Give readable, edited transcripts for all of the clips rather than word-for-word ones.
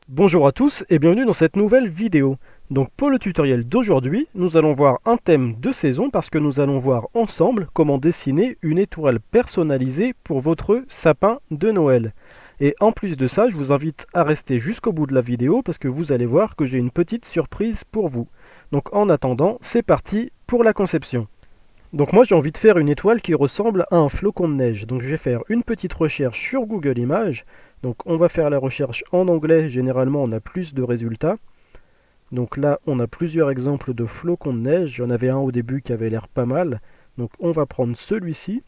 Bonjour à tous et bienvenue dans cette nouvelle vidéo. Donc pour le tutoriel d'aujourd'hui, nous allons voir un thème de saison parce que nous allons voir ensemble comment dessiner une étoile personnalisée pour votre sapin de Noël. Et en plus de ça, je vous invite à rester jusqu'au bout de la vidéo parce que vous allez voir que j'ai une petite surprise pour vous. Donc en attendant, c'est parti pour la conception. Donc moi j'ai envie de faire une étoile qui ressemble à un flocon de neige. Donc je vais faire une petite recherche sur Google Images. Donc on va faire la recherche en anglais, généralement on a plus de résultats. Donc là on a plusieurs exemples de flocons de neige, j'en avais un au début qui avait l'air pas mal. Donc on va prendre celui-ci.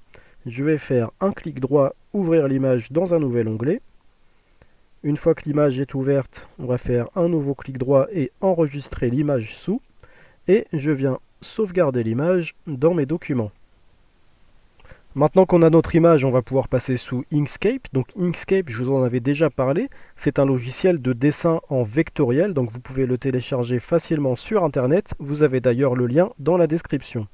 Je vais faire un clic droit, ouvrir l'image dans un nouvel onglet. Une fois que l'image est ouverte, on va faire un nouveau clic droit et enregistrer l'image sous. Et je viens sauvegarder l'image dans mes documents. Maintenant qu'on a notre image, on va pouvoir passer sous Inkscape. Donc Inkscape, je vous en avais déjà parlé, c'est un logiciel de dessin en vectoriel, donc vous pouvez le télécharger facilement sur Internet. Vous avez d'ailleurs le lien dans la description.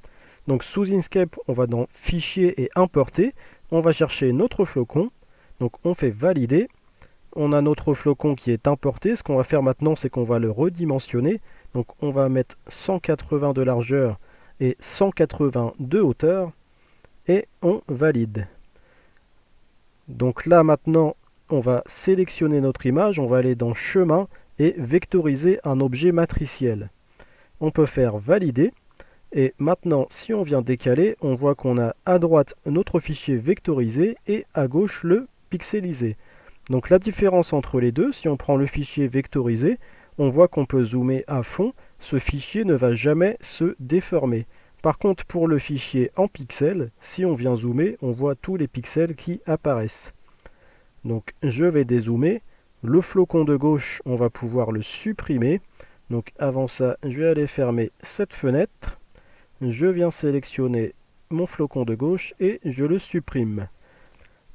Donc sous Inkscape, on va dans Fichier et Importer. On va chercher notre flocon. Donc on fait Valider. On a notre flocon qui est importé. Ce qu'on va faire maintenant, c'est qu'on va le redimensionner. Donc on va mettre 180 de largeur et 180 de hauteur et on valide. Donc là maintenant, on va sélectionner notre image, on va aller dans Chemin et vectoriser un objet matriciel. On peut faire Valider. Et maintenant, si on vient décaler, on voit qu'on a à droite notre fichier vectorisé et à gauche le pixelisé. Donc la différence entre les deux, si on prend le fichier vectorisé, on voit qu'on peut zoomer à fond, ce fichier ne va jamais se déformer. Par contre, pour le fichier en pixels, si on vient zoomer, on voit tous les pixels qui apparaissent. Donc je vais dézoomer. Le flocon de gauche, on va pouvoir le supprimer. Donc avant ça, je vais aller fermer cette fenêtre. Je viens sélectionner mon flocon de gauche et je le supprime.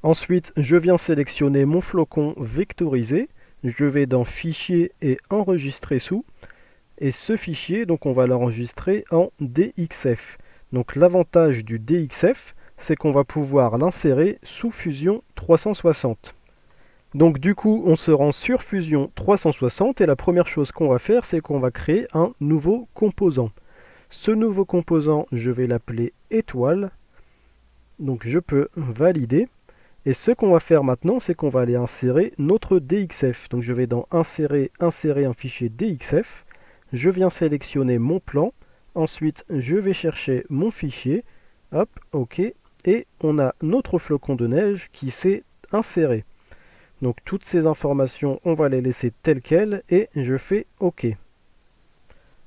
Ensuite, je viens sélectionner mon flocon vectorisé. Je vais dans Fichier et Enregistrer sous. Et ce fichier, donc on va l'enregistrer en DXF. Donc l'avantage du DXF, c'est qu'on va pouvoir l'insérer sous Fusion 360. Donc du coup, on se rend sur Fusion 360 et la première chose qu'on va faire, c'est qu'on va créer un nouveau composant. Ce nouveau composant, je vais l'appeler étoile. Donc je peux valider. Et ce qu'on va faire maintenant, c'est qu'on va aller insérer notre DXF. Donc je vais dans Insérer, insérer un fichier DXF. Je viens sélectionner mon plan. Ensuite, je vais chercher mon fichier. Hop, OK. Et on a notre flocon de neige qui s'est inséré. Donc toutes ces informations, on va les laisser telles quelles et je fais OK.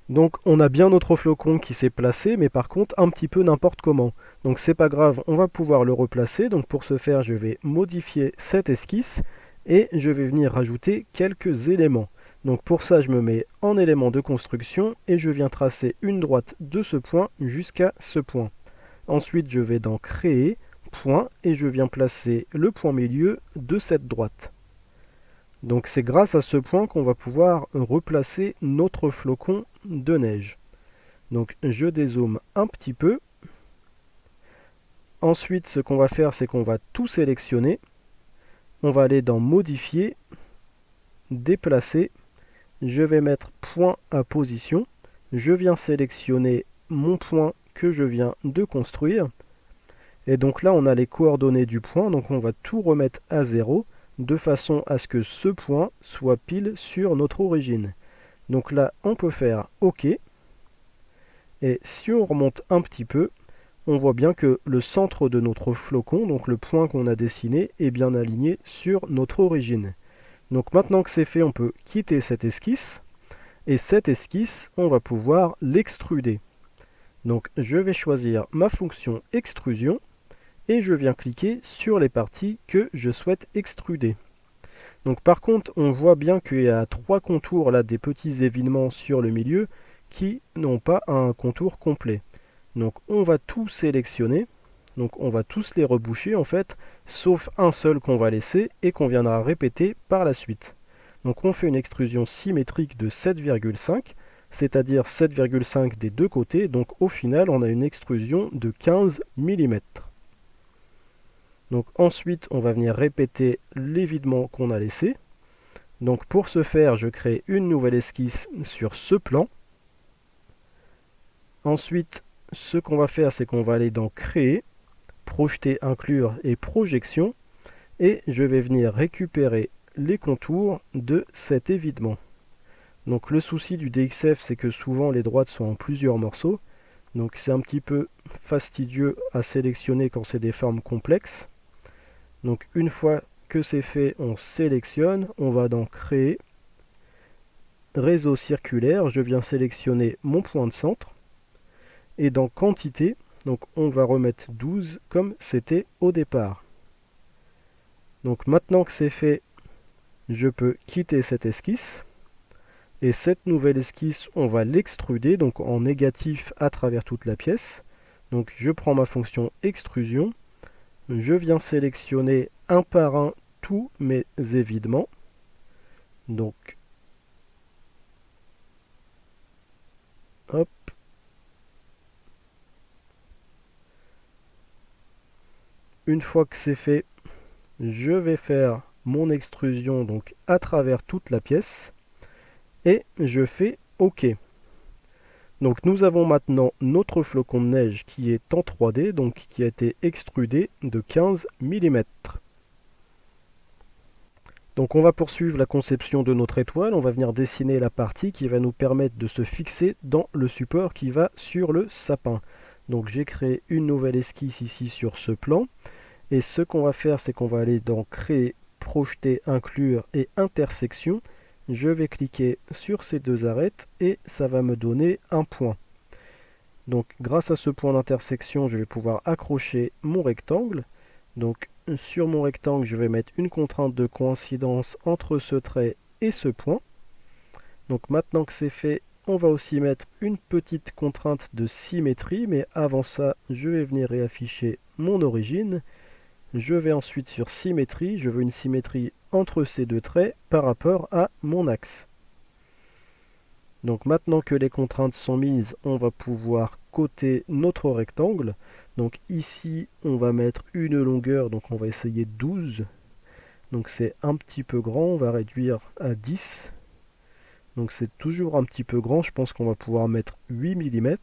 Donc on a bien notre flocon qui s'est placé, mais par contre un petit peu n'importe comment. Donc c'est pas grave, on va pouvoir le replacer. Donc pour ce faire, je vais modifier cette esquisse et je vais venir rajouter quelques éléments. Donc pour ça, je me mets en élément de construction et je viens tracer une droite de ce point jusqu'à ce point. Ensuite, je vais dans Créer, Point, et je viens placer le point milieu de cette droite. Donc c'est grâce à ce point qu'on va pouvoir replacer notre flocon de neige. Donc je dézoome un petit peu. Ensuite, ce qu'on va faire, c'est qu'on va tout sélectionner. On va aller dans Modifier, Déplacer. Je vais mettre point à position. Je viens sélectionner mon point que je viens de construire. Et donc là, on a les coordonnées du point. Donc on va tout remettre à 0 de façon à ce que ce point soit pile sur notre origine. Donc là, on peut faire OK. Et si on remonte un petit peu, on voit bien que le centre de notre flocon, donc le point qu'on a dessiné, est bien aligné sur notre origine. Donc maintenant que c'est fait, on peut quitter cette esquisse. Et cette esquisse, on va pouvoir l'extruder. Donc je vais choisir ma fonction extrusion et je viens cliquer sur les parties que je souhaite extruder. Donc par contre, on voit bien qu'il y a trois contours là, des petits évinements sur le milieu qui n'ont pas un contour complet. Donc on va tout sélectionner, donc on va tous les reboucher en fait, sauf un seul qu'on va laisser et qu'on viendra répéter par la suite. Donc on fait une extrusion symétrique de 7,5, c'est-à-dire 7,5 des deux côtés, donc au final on a une extrusion de 15 mm. Donc ensuite, on va venir répéter l'évidement qu'on a laissé. Donc pour ce faire, je crée une nouvelle esquisse sur ce plan. Ensuite, ce qu'on va faire, c'est qu'on va aller dans Créer, Projeter, Inclure et Projection. Et je vais venir récupérer les contours de cet évidement. Donc le souci du DXF, c'est que souvent les droites sont en plusieurs morceaux. Donc c'est un petit peu fastidieux à sélectionner quand c'est des formes complexes. Donc une fois que c'est fait, on sélectionne, on va dans Créer, Réseau circulaire, je viens sélectionner mon point de centre. Et dans Quantité, donc on va remettre 12 comme c'était au départ. Donc maintenant que c'est fait, je peux quitter cette esquisse. Et cette nouvelle esquisse, on va l'extruder, donc en négatif à travers toute la pièce. Donc je prends ma fonction extrusion. Je viens sélectionner un par un tous mes évidements. Donc, hop. Une fois que c'est fait, je vais faire mon extrusion donc à travers toute la pièce. Et je fais OK. Donc nous avons maintenant notre flocon de neige qui est en 3D, donc qui a été extrudé de 15 mm. Donc on va poursuivre la conception de notre étoile, on va venir dessiner la partie qui va nous permettre de se fixer dans le support qui va sur le sapin. Donc j'ai créé une nouvelle esquisse ici sur ce plan, et ce qu'on va faire, c'est qu'on va aller dans Créer, Projeter, Inclure et Intersection. Je vais cliquer sur ces deux arêtes et ça va me donner un point. Donc grâce à ce point d'intersection, je vais pouvoir accrocher mon rectangle. Donc sur mon rectangle, je vais mettre une contrainte de coïncidence entre ce trait et ce point. Donc maintenant que c'est fait, on va aussi mettre une petite contrainte de symétrie, mais avant ça, je vais venir réafficher mon origine. Je vais ensuite sur symétrie, je veux une symétrie entre ces deux traits par rapport à mon axe. Donc maintenant que les contraintes sont mises, on va pouvoir coter notre rectangle. Donc ici, on va mettre une longueur, donc on va essayer 12. Donc c'est un petit peu grand, on va réduire à 10. Donc c'est toujours un petit peu grand, je pense qu'on va pouvoir mettre 8 mm.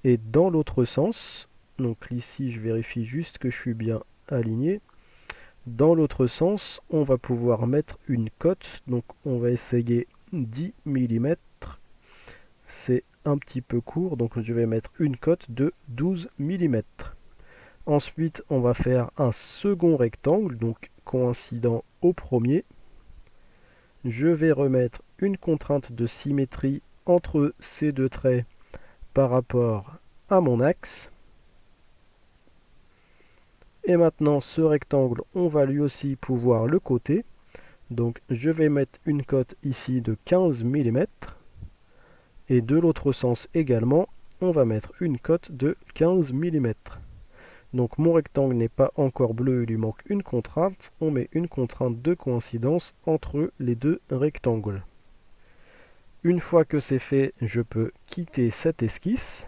Et dans l'autre sens, donc ici je vérifie juste que je suis bien aligné. Dans l'autre sens, on va pouvoir mettre une cote, donc on va essayer 10 mm. C'est un petit peu court, donc je vais mettre une cote de 12 mm. Ensuite, on va faire un second rectangle, donc coïncident au premier. Je vais remettre une contrainte de symétrie entre ces deux traits par rapport à mon axe. Et maintenant, ce rectangle, on va lui aussi pouvoir le coter. Donc, je vais mettre une cote ici de 15 mm. Et de l'autre sens également, on va mettre une cote de 15 mm. Donc, mon rectangle n'est pas encore bleu, il lui manque une contrainte. On met une contrainte de coïncidence entre les deux rectangles. Une fois que c'est fait, je peux quitter cette esquisse.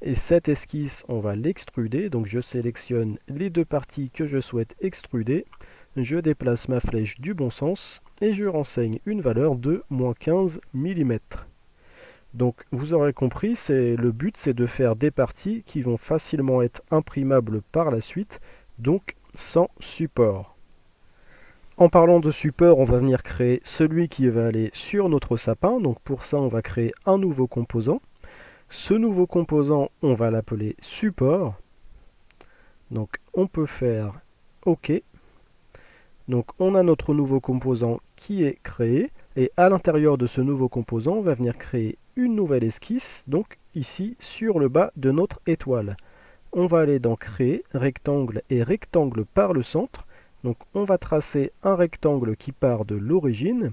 Et cette esquisse, on va l'extruder. Donc je sélectionne les deux parties que je souhaite extruder. Je déplace ma flèche du bon sens et je renseigne une valeur de -15 mm. Donc vous aurez compris, le but c'est de faire des parties qui vont facilement être imprimables par la suite, donc sans support. En parlant de support, on va venir créer celui qui va aller sur notre sapin. Donc pour ça, on va créer un nouveau composant. Ce nouveau composant, on va l'appeler support. Donc on peut faire OK. Donc on a notre nouveau composant qui est créé. Et à l'intérieur de ce nouveau composant, on va venir créer une nouvelle esquisse. Donc ici sur le bas de notre étoile. On va aller dans Créer, Rectangle et Rectangle par le centre. Donc on va tracer un rectangle qui part de l'origine.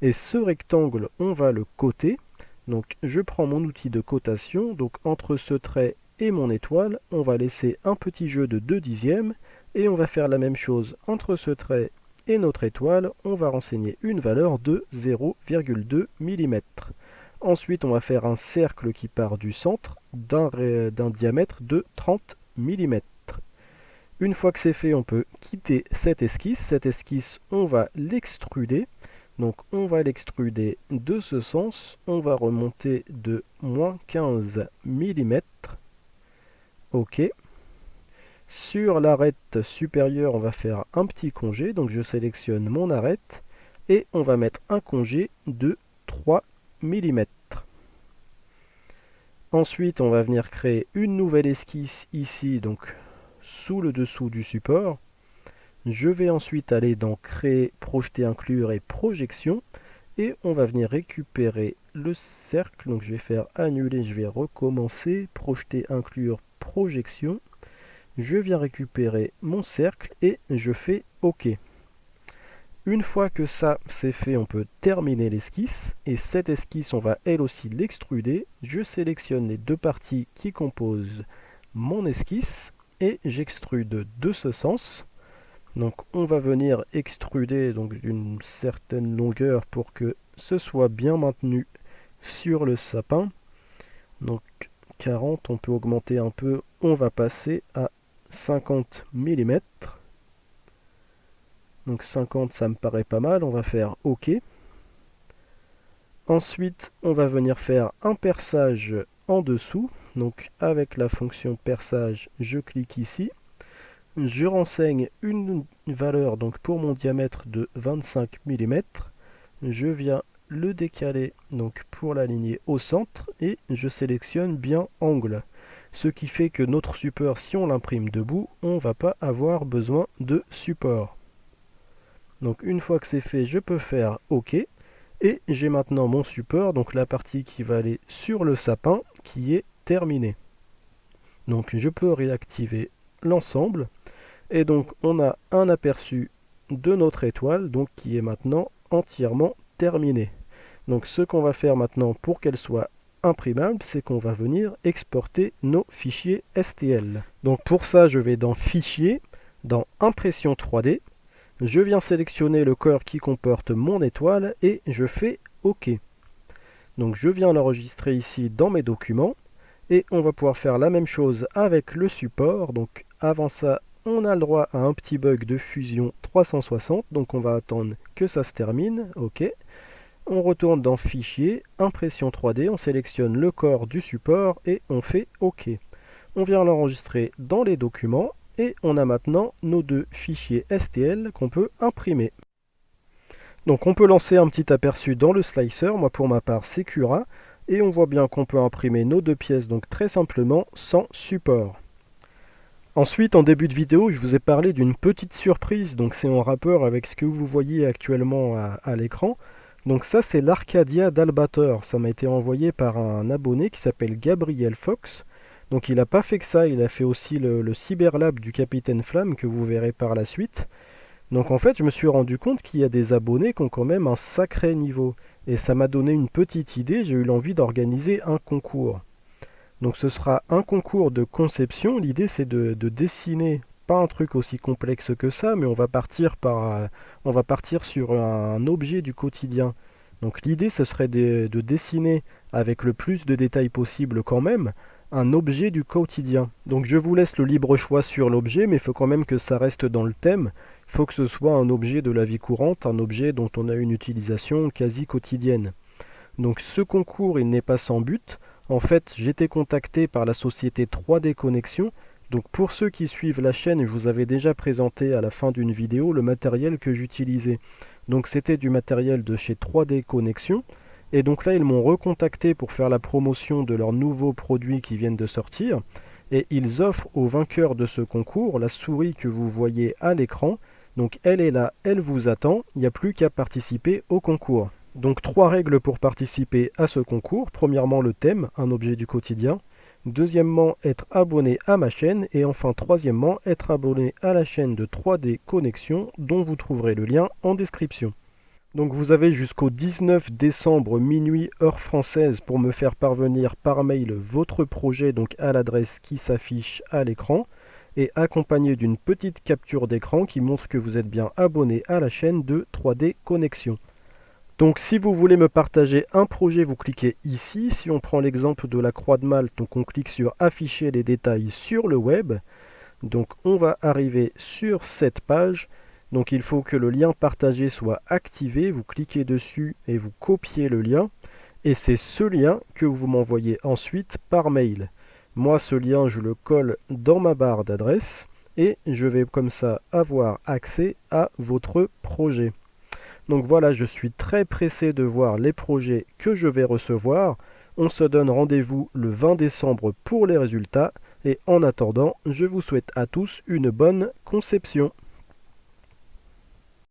Et ce rectangle, on va le coter. Donc je prends mon outil de cotation, donc entre ce trait et mon étoile, on va laisser un petit jeu de 2/10 et on va faire la même chose entre ce trait et notre étoile, on va renseigner une valeur de 0,2 mm. Ensuite, on va faire un cercle qui part du centre d'un diamètre de 30 mm. Une fois que c'est fait, on peut quitter cette esquisse. Cette esquisse, on va l'extruder. Donc on va l'extruder de ce sens. On va remonter de moins 15 mm. OK. Sur l'arête supérieure, on va faire un petit congé. Donc je sélectionne mon arête. Et on va mettre un congé de 3 mm. Ensuite, on va venir créer une nouvelle esquisse ici, donc sous le dessous du support. Je vais ensuite aller dans Créer, Projeter, Inclure et Projection. Et on va venir récupérer le cercle. Donc je vais faire Annuler, je vais recommencer. Projeter, Inclure, Projection. Je viens récupérer mon cercle et je fais OK. Une fois que ça c'est fait, on peut terminer l'esquisse. Et cette esquisse, on va elle aussi l'extruder. Je sélectionne les deux parties qui composent mon esquisse et j'extrude de ce sens. Donc on va venir extruder d'une certaine longueur pour que ce soit bien maintenu sur le sapin. Donc 40, on peut augmenter un peu, on va passer à 50 mm. Donc 50, ça me paraît pas mal, on va faire OK. Ensuite, on va venir faire un perçage en dessous. Donc avec la fonction perçage, je clique ici. Je renseigne une valeur donc pour mon diamètre de 25 mm. Je viens le décaler donc pour l'aligner au centre et je sélectionne bien angle. Ce qui fait que notre support, si on l'imprime debout, on ne va pas avoir besoin de support. Donc une fois que c'est fait, je peux faire OK. Et j'ai maintenant mon support, donc la partie qui va aller sur le sapin, qui est terminée. Donc je peux réactiver l'ensemble. Et donc on a un aperçu de notre étoile, donc qui est maintenant entièrement terminée. Donc ce qu'on va faire maintenant pour qu'elle soit imprimable, c'est qu'on va venir exporter nos fichiers STL. Donc pour ça, je vais dans Fichier, dans Impression 3D. Je viens sélectionner le corps qui comporte mon étoile et je fais OK. Donc je viens l'enregistrer ici dans mes documents et on va pouvoir faire la même chose avec le support. Donc avant ça, on a le droit à un petit bug de fusion 360, donc on va attendre que ça se termine. OK. On retourne dans Fichier, Impression 3D, on sélectionne le corps du support et on fait OK. On vient l'enregistrer dans les documents. Et on a maintenant nos deux fichiers STL qu'on peut imprimer. Donc on peut lancer un petit aperçu dans le slicer, moi pour ma part c'est Cura, et on voit bien qu'on peut imprimer nos deux pièces donc très simplement sans support. Ensuite, en début de vidéo, je vous ai parlé d'une petite surprise, donc c'est en rapport avec ce que vous voyez actuellement à l'écran. Donc ça c'est l'Arcadia d'Albator, ça m'a été envoyé par un abonné qui s'appelle Gabriel Fox. Donc il n'a pas fait que ça, il a fait aussi le Cyberlab du Capitaine Flamme que vous verrez par la suite. Donc en fait je me suis rendu compte qu'il y a des abonnés qui ont quand même un sacré niveau. Et ça m'a donné une petite idée, j'ai eu l'envie d'organiser un concours. Donc ce sera un concours de conception, l'idée c'est de dessiner, pas un truc aussi complexe que ça, mais on va partir sur un objet du quotidien. Donc l'idée ce serait de dessiner avec le plus de détails possible quand même, un objet du quotidien. Donc je vous laisse le libre choix sur l'objet, mais il faut quand même que ça reste dans le thème. Il faut que ce soit un objet de la vie courante, un objet dont on a une utilisation quasi quotidienne. Donc ce concours, il n'est pas sans but. En fait, j'ai été contacté par la société 3D Connexion. Donc pour ceux qui suivent la chaîne, je vous avais déjà présenté à la fin d'une vidéo le matériel que j'utilisais. Donc c'était du matériel de chez 3D Connexion. Et donc là, ils m'ont recontacté pour faire la promotion de leurs nouveaux produits qui viennent de sortir. Et ils offrent aux vainqueurs de ce concours la souris que vous voyez à l'écran. Donc elle est là, elle vous attend. Il n'y a plus qu'à participer au concours. Donc 3 règles pour participer à ce concours. Premièrement, le thème, un objet du quotidien. Deuxièmement, être abonné à ma chaîne. Et enfin, troisièmement, être abonné à la chaîne de 3D Connexion, dont vous trouverez le lien en description. Donc vous avez jusqu'au 19 décembre minuit heure française pour me faire parvenir par mail votre projet donc à l'adresse qui s'affiche à l'écran et accompagné d'une petite capture d'écran qui montre que vous êtes bien abonné à la chaîne de 3D Connexion. Donc si vous voulez me partager un projet, vous cliquez ici. Si on prend l'exemple de la croix de Malte, donc on clique sur afficher les détails sur le web. Donc on va arriver sur cette page. Donc il faut que le lien partagé soit activé. Vous cliquez dessus et vous copiez le lien. Et c'est ce lien que vous m'envoyez ensuite par mail. Moi, ce lien, je le colle dans ma barre d'adresse et je vais comme ça avoir accès à votre projet. Donc voilà, je suis très pressé de voir les projets que je vais recevoir. On se donne rendez-vous le 20 décembre pour les résultats. Et en attendant, je vous souhaite à tous une bonne conception.